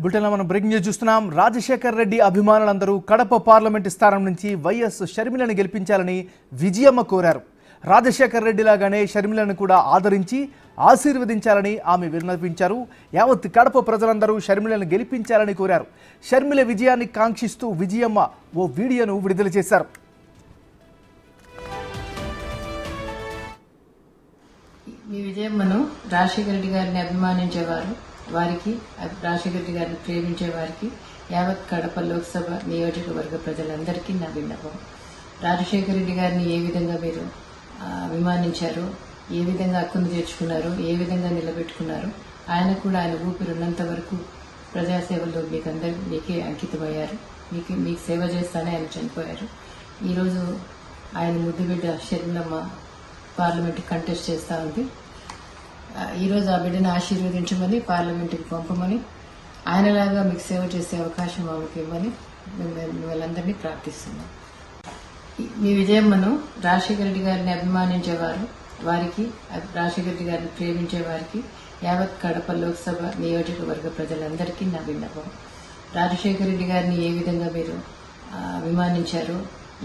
బులెటిన్లో మనం breaking news చూస్తున్నాం. రాజశేఖర్ రెడ్డి అభిమానులందరూ కడప పార్లమెంటు స్థానం నుంచి వైఎస్ షర్మిలను గెలిపించాలని విజయమ్మ కోరారు. రాజశేఖర్ రెడ్డి లాగానే షర్మిలను కూడా ఆదరించి ఆశీర్వదించాలని ఆమె విన్నవించారు. యావత్ కడప ప్రజలందరూ షర్మిలను గెలిపించాలని కోరారు. షర్మిల విజయాన్ని కాంక్షిస్తూ విజయమ్మ ఓ వీడియోను విడుదల చేశారు. మీ విజయమ్మను రాజశేఖర రెడ్డి గారిని అభిమానించేవారు, వారికి రాజశేఖర రెడ్డి గారిని ప్రేమించే వారికి యావత్ కడప లోక్సభ నియోజకవర్గ ప్రజలందరికీ నా విన్నపం. రాజశేఖర రెడ్డి గారిని ఏ విధంగా మీరు అభిమానించారో, ఏ విధంగా హక్కును చేర్చుకున్నారో, ఏ విధంగా నిలబెట్టుకున్నారో, ఆయన కూడా ఆయన ఊపిరి ఉన్నంత వరకు ప్రజాసేవలో మీకే అంకితమయ్యారు. మీకు సేవ చేస్తానే ఆయన చనిపోయారు. ఈరోజు ఆయన ముద్దు బిడ్డ షర్మిలమ్మ పార్లమెంట్కి కంటెస్ట్ చేస్తూ ఉంది. ఈరోజు ఆ బిడ్డను ఆశీర్వదించమని, పార్లమెంట్కి పంపమని, ఆయనలాగా మీకు సేవ చేసే అవకాశం ఆమెకి ఇవ్వమని వాళ్ళందరినీ ప్రార్థిస్తున్నాం. మీ విజయమ్మను రాజశేఖర రెడ్డి గారిని అభిమానించేవారు, వారికి రాజశేఖర రెడ్డి గారిని ప్రేమించే వారికి యావత్ కడప లోక్సభ నియోజకవర్గ ప్రజలందరికీ నా విన్నపం. రాజశేఖర రెడ్డి గారిని ఏ విధంగా మీరు అభిమానించారో,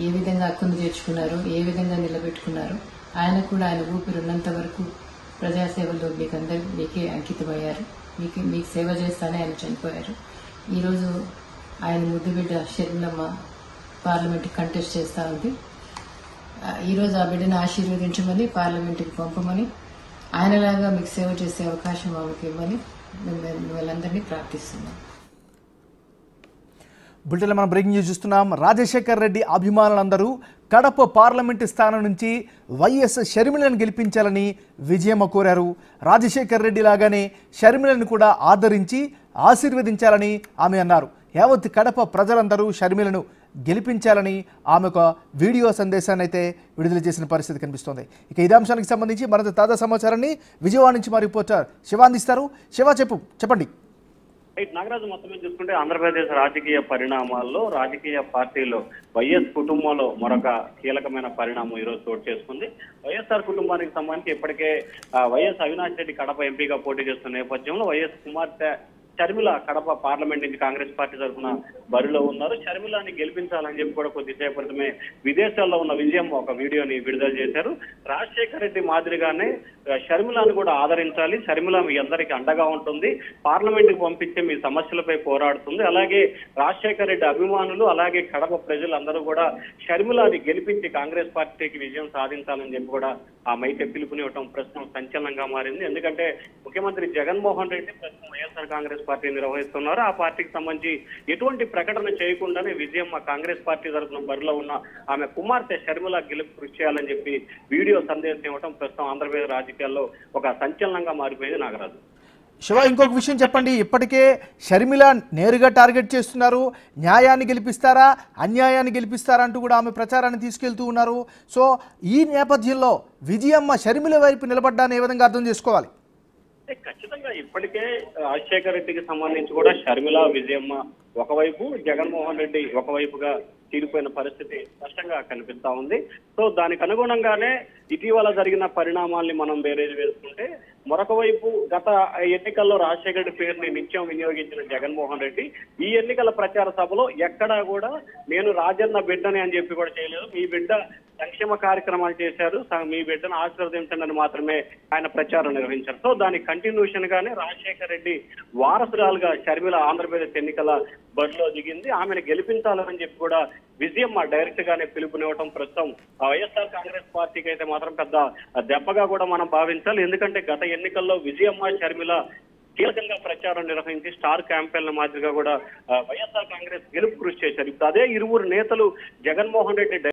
ఏ విధంగా హక్కును చేర్చుకున్నారో, ఏ విధంగా నిలబెట్టుకున్నారో, ఆయన కూడా ఆయన ఊపిరి ఉన్నంత వరకు ప్రజాసేవలో మీకే అంకితమయ్యారు. మీకు సేవ చేస్తానే ఆయన చనిపోయారు. ఈరోజు ఆయన ముద్దు బిడ్డ షర్మిలమ్మ పార్లమెంట్కి కంటెస్ట్ చేస్తూ ఉంది. ఈరోజు ఆ బిడ్డను ఆశీర్వదించమని, పార్లమెంట్కి పంపమని, ఆయనలాగా మీకు సేవ చేసే అవకాశం ఆమెకి ఇవ్వమని వాళ్ళందరినీ ప్రార్థిస్తున్నాం. బులెటిన్లో మనం బ్రేకింగ్ న్యూస్ చూస్తున్నాం. రాజశేఖర్ రెడ్డి అభిమానులందరూ కడప పార్లమెంటు స్థానం నుంచి వైఎస్ షర్మిలను గెలిపించాలని విజయమ్మ కోరారు. రాజశేఖర్ రెడ్డి లాగానే షర్మిలను కూడా ఆదరించి ఆశీర్వదించాలని ఆమె అన్నారు. యావత్ కడప ప్రజలందరూ షర్మిలను గెలిపించాలని ఆమె ఒక వీడియో సందేశాన్ని అయితే విడుదల చేసిన పరిస్థితి కనిపిస్తోంది. ఇక ఇదే అంశానికి సంబంధించి మరింత తాజా సమాచారాన్ని విజయవాడ నుంచి మా రిపోర్టర్ శివ అందిస్తారు. శివ చెప్పండి. నాగరాజు, మొత్తం చూసుకుంటే ఆంధ్రప్రదేశ్ రాజకీయ పరిణామాల్లో రాజకీయ పార్టీలో వైఎస్ కుటుంబంలో మరొక కీలకమైన పరిణామం ఈరోజు చోటు చేసుకుంది. వైఎస్ఆర్ కుటుంబానికి సంబంధించి ఇప్పటికే వైఎస్ అవినాష్ రెడ్డి కడప ఎంపీగా పోటీ చేస్తున్న నేపథ్యంలో వైఎస్ కుమార్తె షర్మిల కడప పార్లమెంట్ నుంచి కాంగ్రెస్ పార్టీ తరఫున బరిలో ఉన్నారు. షర్మిలాని గెలిపించాలని చెప్పి కూడా కొద్దిసేపు క్రితమే విదేశాల్లో ఉన్న విజయమ్మ ఒక వీడియోని విడుదల చేశారు. రాజశేఖర రెడ్డి మాదిరిగానే షర్మిలాని కూడా ఆదరించాలి, షర్మిల మీ అందరికీ అండగా ఉంటుంది, పార్లమెంట్కి పంపించి మీ సమస్యలపై పోరాడుతుంది, అలాగే రాజశేఖర రెడ్డి అభిమానులు అలాగే కడప ప్రజలందరూ కూడా షర్మిలాని గెలిపించి కాంగ్రెస్ పార్టీకి విజయం సాధించాలని చెప్పి కూడా ఆమె పిలుపునివ్వటం ప్రస్తుతం సంచలనంగా మారింది. ఎందుకంటే ముఖ్యమంత్రి జగన్మోహన్ రెడ్డి ప్రస్తుతం వైఎస్ఆర్ కాంగ్రెస్ పార్టీ నిర్వహిస్తున్నారు. ఆ పార్టీకి సంబంధించి ఎటువంటి ప్రకటన చేయకుండానే విజయమ్మ కాంగ్రెస్ పార్టీ తరఫున బరిలో ఉన్న ఆమె కుమార్తె షర్మిల గెలుపు కృషి చేయాలని చెప్పి వీడియో సందేశం ఇవ్వడం ప్రస్తుతం ఆంధ్రప్రదేశ్ రాజకీయాల్లో ఒక సంచలనంగా మారిపోయింది. నాగరాజు, శివ, ఇంకొక విషయం చెప్పండి. ఇప్పటికే షర్మిల నేరుగా టార్గెట్ చేస్తున్నారు. న్యాయాన్ని గెలిపిస్తారా, అన్యాయాన్ని గెలిపిస్తారా అంటూ కూడా ఆమె ప్రచారాన్ని తీసుకెళ్తూ ఉన్నారు. సో ఈ నేపథ్యంలో విజయమ్మ షర్మిల వైపు నిలబడ్డాన్ని ఏ విధంగా అర్థం చేసుకోవాలి? ఖచ్చితంగా ఇప్పటికే రాజశేఖర రెడ్డికి సంబంధించి కూడా షర్మిల విజయమ్మ ఒకవైపు, జగన్మోహన్ రెడ్డి ఒకవైపుగా తీరిపోయిన పరిస్థితి స్పష్టంగా కనిపిస్తా ఉంది. సో దానికి అనుగుణంగానే ఇటీవల జరిగిన పరిణామాల్ని మనం బేరేజ్ వేసుకుంటే మరొక వైపు గత ఎన్నికల్లో రాజశేఖర రెడ్డి పేరుని నిత్యం వినియోగించిన జగన్మోహన్ రెడ్డి ఈ ఎన్నికల ప్రచార సభలో ఎక్కడా కూడా నేను రాజన్న బిడ్డని అని చెప్పి కూడా చేయలేదు. మీ బిడ్డ సంక్షేమ కార్యక్రమాలు చేశారు, మీ బిడ్డను ఆశీర్వదించండి అని మాత్రమే ఆయన ప్రచారం నిర్వహించారు. సో దాని కంటిన్యూషన్ గానే రాజశేఖర రెడ్డి వారసురాలుగా షర్మిల ఆంధ్రప్రదేశ్ ఎన్నికల బరిలో దిగింది. ఆమెను గెలిపించాలని చెప్పి కూడా విజయమ్మ డైరెక్ట్ గానే పిలుపునివ్వటం ప్రస్తుతం వైఎస్ఆర్ కాంగ్రెస్ పార్టీకి అయితే మాత్రం పెద్ద దెబ్బగా కూడా మనం భావించాలి. ఎందుకంటే గత ఎన్నికల్లో విజయమ్మ షర్మిల కీలకంగా ప్రచారం నిర్వహించి స్టార్ క్యాంపెయిన్ల మాదిరిగా కూడా వైఎస్ఆర్ కాంగ్రెస్ గెలుపు కృషి చేశారు. ఇప్పుడు అదే ఇరువురు నేతలు జగన్మోహన్ రెడ్డి